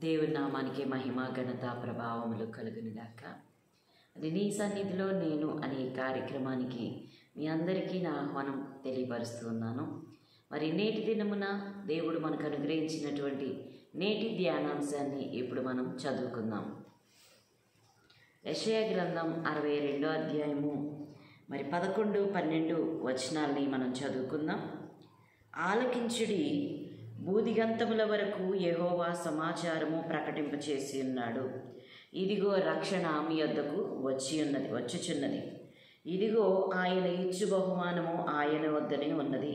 దేవుని నామానికి మహిమ ఘనత ప్రభావములు కలుగునుగాక. అది నీ సన్నిధిలో నేను అనే కార్యక్రమానికి మీ అందరికీ నా ఆహ్వానం తెలియపరుస్తున్నాను. మరి నేటి దినమున దేవుడు మనకు అనుగ్రహించినటువంటి నేటి ధ్యానాంశాన్ని ఇప్పుడు మనం చదువుకుందాం. యెషయా గ్రంథం 62వ అధ్యాయము 11, 12 వచనాల్ని మనం చదువుకుందాం. ఆలకించుడి, భూదిగంతముల వరకు యెహోవా సమాచారము ప్రకటింపచేసి ఉన్నాడు. ఇదిగో రక్షణ మీ యొద్దకు వచ్చుచున్నది. ఇదిగో ఆయన ఇచ్చు బహుమానము ఆయన వద్దనే ఉన్నది.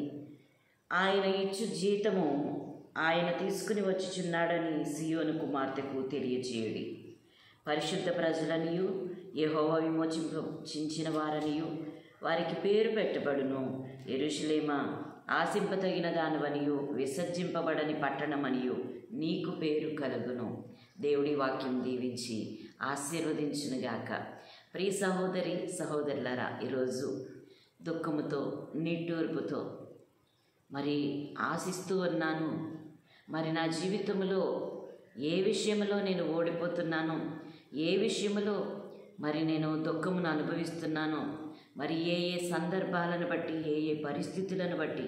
ఆయన ఇచ్చు జీతము ఆయన తీసుకుని వచ్చుచున్నాడని సియోను కుమార్తెకు తెలియచేయుడి. పరిశుద్ధ ప్రజలనియు యెహోవా విమోచించిన వారనియు వారికి పేరు పెట్టబడును. యెరూషలేమా, ఆశింపతగిన దానివనియు విసర్జింపబడని పట్టణమనియు నీకు పేరు కలుగును. దేవుడి వాక్యం దీవించి ఆశీర్వదించునుగాక. ప్రియ సహోదరి సహోదరులారా, ఈరోజు దుఃఖముతో నిట్టూర్పుతో ఆశిస్తూ ఉన్నాను. నా జీవితంలో ఏ విషయంలో నేను ఓడిపోతున్నాను, ఏ విషయంలో నేను దుఃఖమును అనుభవిస్తున్నాను, ఏ సందర్భాలను బట్టి, ఏ పరిస్థితులను బట్టి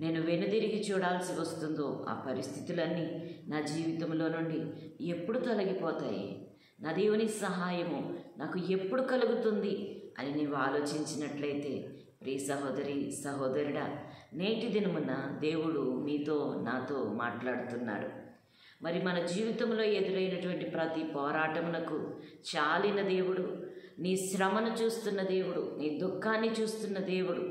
నేను వెనుదిరిగి చూడాల్సి వస్తుందో ఆ పరిస్థితులన్నీ నా జీవితంలో నుండి ఎప్పుడు తొలగిపోతాయి, నా దేవుని సహాయము నాకు ఎప్పుడు కలుగుతుంది అని నీవు ఆలోచించినట్లయితే, ప్రియ సహోదరి సహోదరుడా, నేటి దినమున దేవుడు మీతో నాతో మాట్లాడుతున్నాడు. మన జీవితంలో ఎదురైనటువంటి ప్రతి పోరాటమునకు చాలిన దేవుడు, నీ శ్రమను చూస్తున్న దేవుడు, నీ దుఃఖాన్ని చూస్తున్న దేవుడు,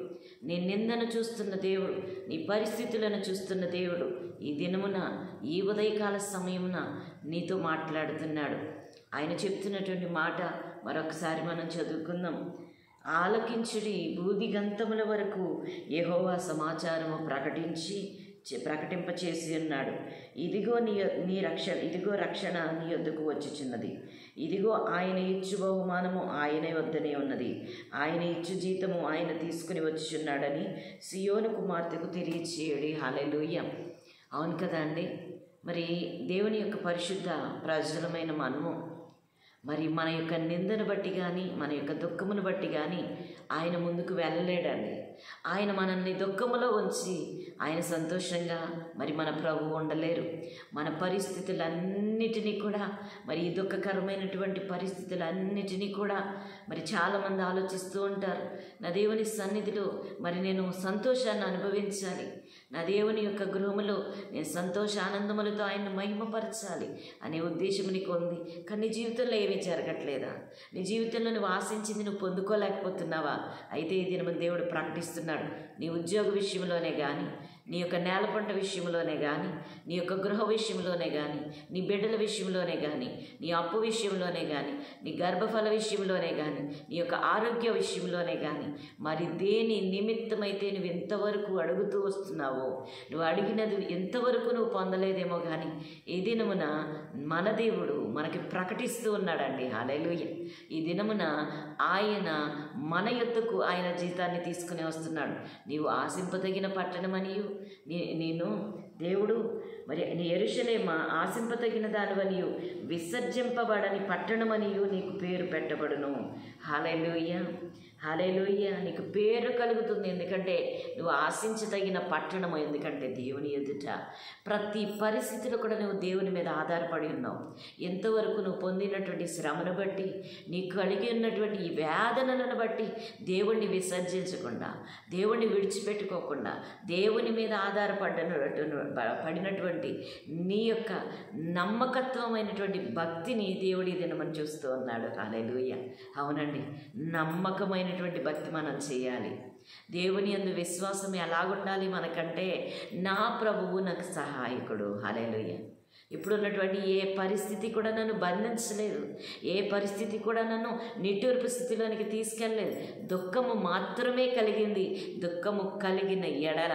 నీ నిందను చూస్తున్న దేవుడు, నీ పరిస్థితులను చూస్తున్న దేవుడు ఈ దినమున, ఈ ఉదయకాల సమయమున నీతో మాట్లాడుతున్నాడు. ఆయన చెప్తున్నటువంటి మాట మరొకసారి మనం చదువుకుందాం. ఆలకించుడి, భూదిగంతముల వరకు యెహోవా సమాచారము ప్రకటింపచేసి ఉన్నాడు. ఇదిగో ఇదిగో రక్షణ నీ యొద్దకు వచ్చుచున్నది. ఇదిగో ఆయన ఇచ్చు బహుమానము ఆయన వద్దనే ఉన్నది. ఆయన ఇచ్చు జీతము ఆయన తీసుకుని వచ్చుచున్నాడని సియోను కుమార్తెకు తెలియచేయడి. హల్లెలూయా. అవును కదా అండి. దేవుని యొక్క పరిశుద్ధ ప్రజలమైన మనము మన యొక్క నిందను బట్టి కానీ, మన యొక్క దుఃఖమును బట్టి కానీ ఆయన ముందుకు వెళ్ళలేడండి. ఆయన మనల్ని దుఃఖములో ఉంచి ఆయన సంతోషంగా మన ప్రభు ఉండలేరు. మన పరిస్థితులన్నిటినీ కూడా ఈ దుఃఖకరమైనటువంటి పరిస్థితులన్నిటినీ కూడా చాలామంది ఆలోచిస్తూ ఉంటారు. నా దేవుని సన్నిధిలో నేను సంతోషాన్ని అనుభవించాలి, నా దేవుని యొక్క గృహములో నేను సంతోషానందములతో ఆయన్ని మహిమపరచాలి అనే ఉద్దేశం నీకు ఉంది. కానీ నీ జీవితంలో ఏమీ జరగట్లేదా? నీ జీవితంలో నువ్వు ఆశించింది నువ్వు పొందుకోలేకపోతున్నావా? అయితే ఈ దినము దేవుడు ప్రకటిస్తున్నాడు. నీ ఉద్యోగ విషయంలోనే కానీ, నీ యొక్క నేల పంట విషయంలోనే కానీ, నీ యొక్క గృహ విషయంలోనే కానీ, నీ బిడ్డల విషయంలోనే కానీ, నీ అప్పు విషయంలోనే కానీ, నీ గర్భఫల విషయంలోనే కానీ, నీ యొక్క ఆరోగ్య విషయంలోనే కానీ, దేని నిమిత్తమైతే నువ్వు ఎంతవరకు అడుగుతూ వస్తున్నావో, నువ్వు అడిగినది ఎంతవరకు నువ్వు పొందలేదేమో కానీ ఈ దినమున మన దేవుడు మనకి ప్రకటిస్తూ ఉన్నాడండి. హల్లెలూయా. ఈ దినమున ఆయన మన యొద్దకు ఆయన జీతాన్ని తీసుకుని వస్తున్నాడు. నీవు ఆశింపదగిన పట్టణమనియు నేను దేవుడు నీ యెరూషలేమా, ఆశింపదగిన దానివనియు విసర్జింపబడని పట్టణమనియు నీకు పేరు పెట్టబడును. హల్లెలూయా, హల్లెలూయా. నీకు పేరు కలుగుతుంది. ఎందుకంటే నువ్వు ఆశించదగిన పట్టణము. ఎందుకంటే దేవుని ఎదుట ప్రతి పరిస్థితిలో కూడా నువ్వు దేవుని మీద ఆధారపడి ఉన్నావు. ఎంతవరకు నువ్వు పొందినటువంటి శ్రమను బట్టి, నీకు కలిగి ఉన్నటువంటి ఈ వేదనలను బట్టి దేవుణ్ణి విసర్జించకుండా, దేవుణ్ణి విడిచిపెట్టుకోకుండా, దేవుని మీద పడినటువంటి నీ యొక్క నమ్మకత్వమైనటువంటి భక్తిని దేవుడి దినమని చూస్తూ ఉన్నాడు. హల్లెలూయా. అవునండి, నమ్మకమైనటువంటి భక్తి మనం చేయాలి. దేవుని యందు విశ్వాసం ఎలాగుండాలి మనకంటే, నా ప్రభువు నాకు సహాయకుడు. హల్లెలూయా. ఇప్పుడున్నటువంటి ఏ పరిస్థితి కూడా నన్ను బంధించలేదు, ఏ పరిస్థితి కూడా నన్ను నిట్టూర్పు స్థితిలోనికి తీసుకెళ్ళలేదు. దుఃఖము మాత్రమే కలిగింది. దుఃఖము కలిగిన ఎడల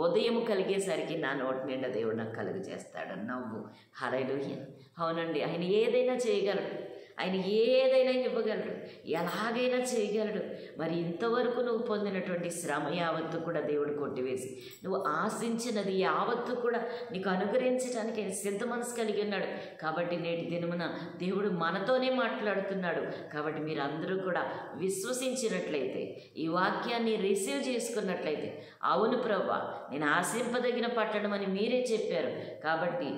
ఉదయం కలిగేసరికి నా నోటి నిండా దేవుడు నాకు కలుగజేస్తాడు నవ్వు. హల్లెలూయా. అవునండి, ఆయన ఏదైనా చేయగలడు. ఆయన ఏదైనా ఇవ్వగలడు, ఎలాగైనా చేయగలడు. మరి ఇంతవరకు నువ్వు పొందినటువంటి శ్రమ యావత్తు కూడా దేవుడు కొట్టివేసి నువ్వు ఆశించినది యావత్తు కూడా నీకు అనుగ్రహించడానికి ఆయన సిద్ధ మనసు కలిగి ఉన్నాడు. కాబట్టి నేటి దినమున దేవుడు మనతోనే మాట్లాడుతున్నాడు. కాబట్టి మీరందరూ కూడా విశ్వసించినట్లయితే, ఈ వాక్యాన్ని రిసీవ్ చేసుకున్నట్లయితే, అవును ప్రభువా నేను ఆశింపదగిన పట్టణం అని మీరే చెప్పారు. కాబట్టి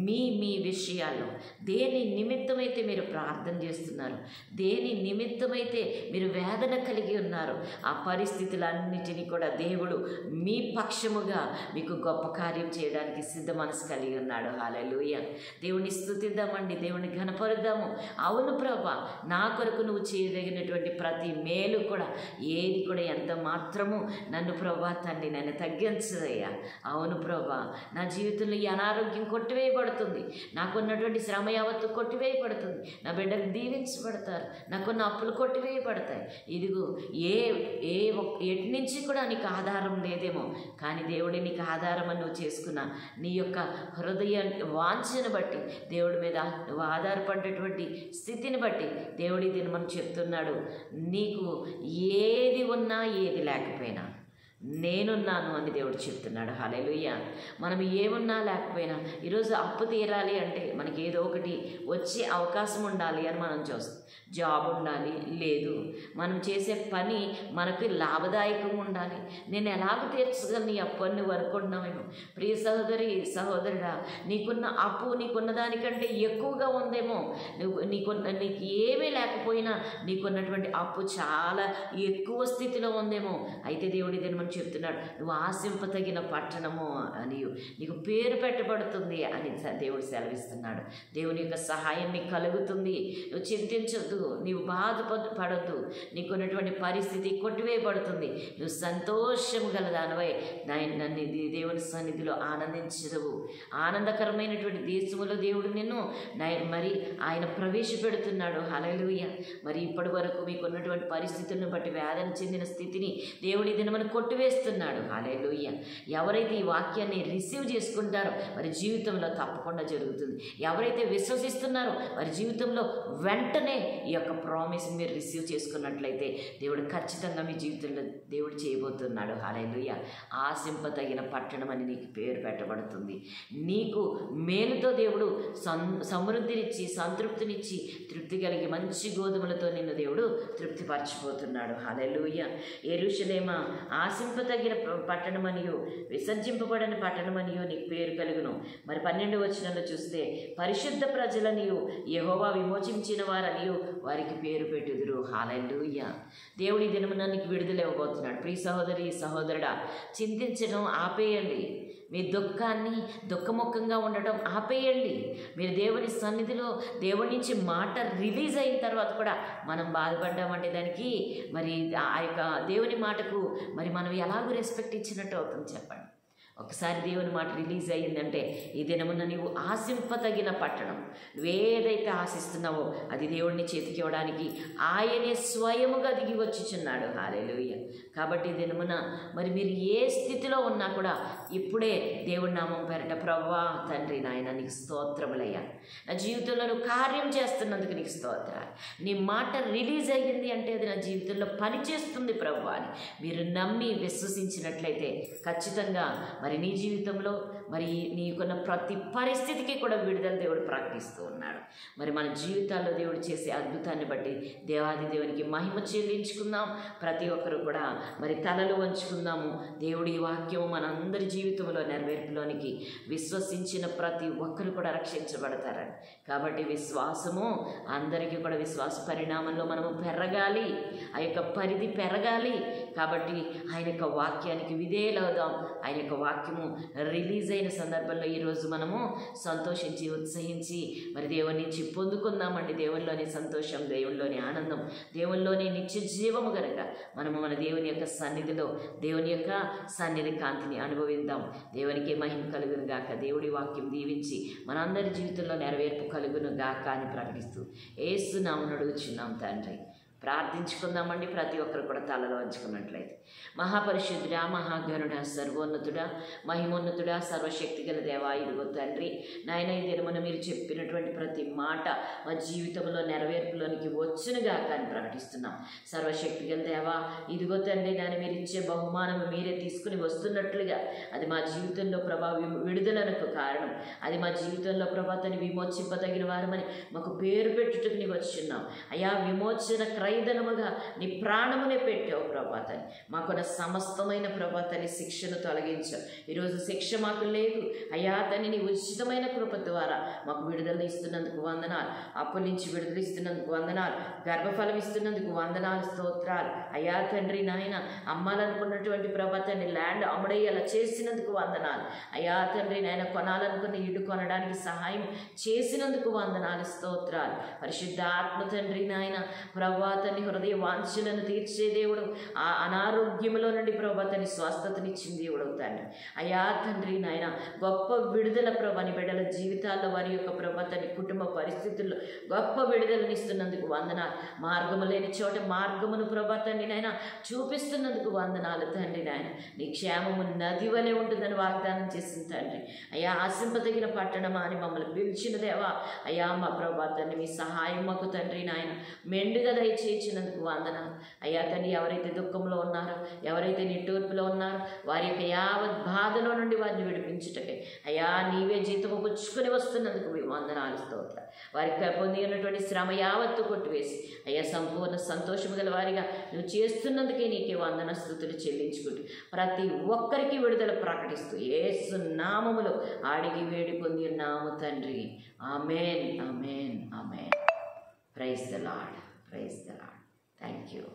మీ విషయాల్లో దేని నిమిత్తమైతే మీరు ప్రార్థన చేస్తున్నారు, దేని నిమిత్తమైతే మీరు వేదన కలిగి ఉన్నారు, ఆ పరిస్థితులన్నిటినీ కూడా దేవుడు మీ పక్షముగా మీకు గొప్ప కార్యం చేయడానికి సిద్ధ మనసు కలిగి ఉన్నాడు. హల్లెలూయా. దేవుని స్తుతిద్దామండి, దేవుని ఘనపరుద్దాము. అవును ప్రభా, నా కొరకు నువ్వు చేయదగినటువంటి ప్రతి మేలు కూడా ఏది కూడా ఎంత మాత్రము నన్ను ప్రభా తండ్రి నన్ను తగ్గించదయ్యా. అవును ప్రభా, నా జీవితంలో ఈ అనారోగ్యం కొట్టివేయబడుతుంది, నాకున్నటువంటి శ్రమ యావత్తు కొట్టివేయబడుతుంది, నా బిడ్డలు దీవించబడతారు, నాకున్న అప్పులు కొట్టివేయబడతాయి. ఇదిగో ఎటు నుంచి కూడా నీకు ఆధారం లేదేమో, కానీ దేవుడి నీకు ఆధారం అని నువ్వు చేసుకున్న నీ యొక్క హృదయ వాంఛను బట్టి, దేవుడి మీద నువ్వు ఆధారపడేటువంటి స్థితిని బట్టి దేవుడి దీన్ని మనం చెప్తున్నాడు, నీకు ఏది ఉన్నా ఏది లేకపోయినా నేనున్నాను అని దేవుడు చెప్తున్నాడు. హల్లెలూయా. మనం ఏమున్నా లేకపోయినా ఈరోజు అప్పు తీరాలి అంటే మనకి ఏదో ఒకటి వచ్చే అవకాశం ఉండాలి అని మనం చూస్తాం. జాబ్ ఉండాలి, లేదు మనం చేసే పని మనకు లాభదాయకంగా ఉండాలి. నేను ఎలాగ తీర్చగలను ఈ అప్పు అని నువ్వు అనుకుంటున్నావేమో. ప్రియ సహోదరి సహోదరుడా, నీకున్న అప్పు నీకున్న దానికంటే ఎక్కువగా ఉందేమో. నీకు ఏమీ లేకపోయినా నీకున్నటువంటి అప్పు చాలా ఎక్కువ స్థితిలో ఉందేమో. అయితే దేవుడి దీన్ని మనం చెప్తున్నాడు, నువ్వు ఆశింపతగిన పట్టణము అని నీకు పేరు పెట్టబడుతుంది అని దేవుడు సెలవిస్తున్నాడు. దేవుని యొక్క సహాయం నీకు కలుగుతుంది. నువ్వు చింతించొద్దు, నీవు బాధపడొద్దు, నీకున్నటువంటి పరిస్థితి కొట్టివేయబడుతుంది. నువ్వు సంతోషము గల దానివై నన్ను దేవుని సన్నిధిలో ఆనందించదు. ఆనందకరమైనటువంటి దేశములో దేవుడు నిన్ను మరి ఆయన ప్రవేశపెడుతున్నాడు. హల్లెలూయా. మరి ఇప్పటి వరకు మీకున్నటువంటి పరిస్థితులను బట్టి వేదన చెందిన స్థితిని దేవుడి దినమని కొట్టివేస్తున్నాడు. హల్లెలూయా. ఎవరైతే ఈ వాక్యాన్ని రిసీవ్ చేసుకుంటారో వారి జీవితంలో తప్పకుండా జరుగుతుంది. ఎవరైతే విశ్వసిస్తున్నారో వారి జీవితంలో వెంటనే ఈ యొక్క ప్రామిస్ మీరు రిసీవ్ చేసుకున్నట్లయితే దేవుడు ఖచ్చితంగా మీ జీవితంలో దేవుడు చేయబోతున్నాడు. హల్లెలూయా. ఆశింపతగిన పట్టణం అని నీకు పేరు పెట్టబడుతుంది. నీకు మేలుతో దేవుడు సమృద్ధినిచ్చి సంతృప్తినిచ్చి తృప్తి కలిగి మంచి గోధుమలతో నిన్ను దేవుడు తృప్తిపరచిపోతున్నాడు. హల్లెలూయా. యెరూషలేమా, ఆశింపతగిన పట్టణమనియు విసర్జింపబడని పట్టణమనియు నీకు పేరు కలుగును. మరి 12వ వచనంలో చూస్తే పరిశుద్ధ ప్రజలనియు యెహోవా విమోచించిన వారనియు వారికి పేరు పెట్టుదురు. హల్లెలూయా. దేవుడి దినమున నీకు విడుదల ఇవ్వబోతున్నాడు. ప్రియ సహోదరి సహోదరుడా, చింతించడం ఆపేయండి. మీ దుఃఖాన్ని దుఃఖముఖంగా ఉండటం ఆపేయండి. మీరు దేవుని సన్నిధిలో దేవుడి నుంచి మాట రిలీజ్ అయిన తర్వాత కూడా మనం బాధపడ్డామంటే దానికి మరి ఆ యొక్క దేవుని మాటకు మరి మనం ఎలాగో రెస్పెక్ట్ ఇచ్చినట్టు అవుతుంది చెప్పండి. ఒకసారి దేవుని మాట రిలీజ్ అయ్యిందంటే ఈ దినమున నీవు ఆశింపతగిన పట్టణం, నువ్వేదైతే ఆశిస్తున్నావో అది దేవుడిని చేతికి ఇవ్వడానికి ఆయనే స్వయముగా దిగి వచ్చుచున్నాడు. హల్లెలూయా. కాబట్టి ఈ దినమున మరి మీరు ఏ స్థితిలో ఉన్నా కూడా ఇప్పుడే దేవుడి నామం పేరట ప్రభువా తండ్రి నాయన నీకు స్తోత్రములయ్యా, నా జీవితంలో నువ్వు కార్యం చేస్తున్నందుకు నీకు స్తోత్రాలు. నీ మాట రిలీజ్ అయ్యింది అంటే అది నా జీవితంలో పనిచేస్తుంది ప్రభువా అని మీరు నమ్మి విశ్వసించినట్లయితే ఖచ్చితంగా మరి నీ జీవితంలో మరి నీకున్న ప్రతి పరిస్థితికి కూడా విడుదల దేవుడు ప్రకటిస్తూ ఉన్నాడు. మరి మన జీవితాల్లో దేవుడు చేసే అద్భుతాన్ని బట్టి దేవాది దేవునికి మహిమ చెల్లించుకుందాం. ప్రతి ఒక్కరు కూడా మరి తలలు వంచుకుందాము. దేవుడి వాక్యము మనందరి జీవితంలో నెరవేర్పులోనికి విశ్వసించిన ప్రతి ఒక్కరు కూడా రక్షించబడతారని. కాబట్టి విశ్వాసము అందరికీ కూడా విశ్వాస పరిణామంలో మనము పెరగాలి, ఆ యొక్క పరిధి పెరగాలి. కాబట్టి ఆయన యొక్క వాక్యానికి విధేయులవుదాం. ఆయన యొక్క వాక్యము రిలీజ్ అయిన సందర్భంలో ఈరోజు మనము సంతోషించి ఉత్సహించి మరి దేవుని నుంచి పొందుకుందామండి. దేవునిలోని సంతోషం, దేవునిలోని ఆనందం, దేవునిలోని నిత్య జీవము గనక మనము మన దేవుని యొక్క సన్నిధిలో దేవుని యొక్క సన్నిధి కాంతిని అనుభవిద్దాం. దేవునికి మహిమ కలుగును గాక. దేవుడి వాక్యం దీవించి మనందరి జీవితంలో నెరవేర్పు కలుగును గాక అని ప్రకటిస్తూ యేసు నామమున అడుగుచున్నాం తండ్రి, ప్రార్థించుకుందామండి. ప్రతి ఒక్కరు కూడా తలలో వంచుకున్నట్లయితే. మహాపరిశుద్ధుడా, మహాగణుడా, సర్వోన్నతుడా, మహిమోన్నతుడా, సర్వశక్తి గల దేవా, ఇదిగో తండ్రి నాయన, ఈ దినమున మీరు చెప్పినటువంటి ప్రతి మాట మా జీవితంలో నెరవేర్పులోనికి వచ్చునుగాక అని ప్రకటిస్తున్నాం. సర్వశక్తి గల దేవా, ఇదిగో తండ్రి నాయన, మీరు ఇచ్చే బహుమానము మీరే తీసుకుని వస్తున్నట్లుగా అది మా జీవితంలో ప్రభా విడుదలకు కారణం, అది మా జీవితంలో ప్రభా తను విమోచింపదగిన వారమని మాకు పేరు పెట్టుటకు నీవు వచ్చున్నాం అయ్యా. విమోచన క్రైదనముగా నీ ప్రాణమునే పెట్టావు ప్రభాతని. మాకున్న సమస్తమైన ప్రభాతని శిక్షను తొలగించావు. ఈరోజు శిక్ష మాకు లేదు అయ్యా తని, నీ ఉచితమైన కృప ద్వారా మాకు విడుదల ఇస్తున్నందుకు వందనాలు. అప్పుల నుంచి విడుదల ఇస్తున్నందుకు వందనాలు. గర్భఫలం ఇస్తున్నందుకు వందనాలు, స్తోత్రాలు అయ్యా తండ్రి నాయన. అమ్మాలనుకున్నటువంటి ప్రభాతాన్ని ల్యాండ్ అమ్ముడయ్యేలా చేసినందుకు వందనాలు అయ్యా తండ్రి నాయన. కొనాలనుకున్న ఇల్లు కొనడానికి సహాయం చేసినందుకు వందనాలు, స్తోత్రాలు. పరిశుద్ధాత్మ తండ్రి నాయన ప్రభాతని హృదయ వాంఛలను తీర్చే దేవుడు, ఆ అనారోగ్యంలో నుండి ప్రభాతని స్వస్థతనిచ్చిన దేవుడు తండ్రి అయ్యా తండ్రి నాయన. గొప్ప విడుదల ప్రభాని బిడ్డల జీవితాల్లో వారి యొక్క ప్రభాతని కుటుంబ పరిస్థితుల్లో గొప్ప విడుదలనిస్తున్నందుకు వందనాలు. మార్గము లేని చోట మార్గమును ప్రభాతాన్ని నాయన చూపిస్తున్నందుకు వందనాలు తండ్రి నాయన. నీ క్షేమము నది వలె ఉంటుందని వాగ్దానం చేసిన తండ్రి అయ్యా. ఆశింపదగిన పట్టణమా అని మమ్మల్ని పిలిచిన దేవా అయ్యా. మా ప్రభాతాన్ని మీ సహాయం మాకు తండ్రి నాయన మెండుగా దయచేసినందుకు వందనాలు అయ్యా తండ్రి. ఎవరైతే దుఃఖంలో ఉన్నారో, ఎవరైతే నిట్టూర్పులో ఉన్నారో, వారి యొక్క యావత్ బాధలో నుండి వారిని విడిపించుటకే అయ్యా నీవే జీతము పుచ్చుకొని వస్తున్నందుకు వందనాలు, స్తోత్రం. వారికి పొంది ఉన్నటువంటి శ్రమ యావత్తు కొట్టివేసి అయ్యా సంపూర్ణ సంతోషము గల వారిగా నువ్వు చేస్తున్నందుకే నీకే వందన స్తుతులు చెల్లించుకుంటూ ప్రతి ఒక్కరికి విడుదల ప్రకటిస్తూ యేసు నామములో అడిగి వేడి పొంది ఉన్నాము తండ్రి. Amen, amen, amen. Praise the lord, praise the lord. Thank you.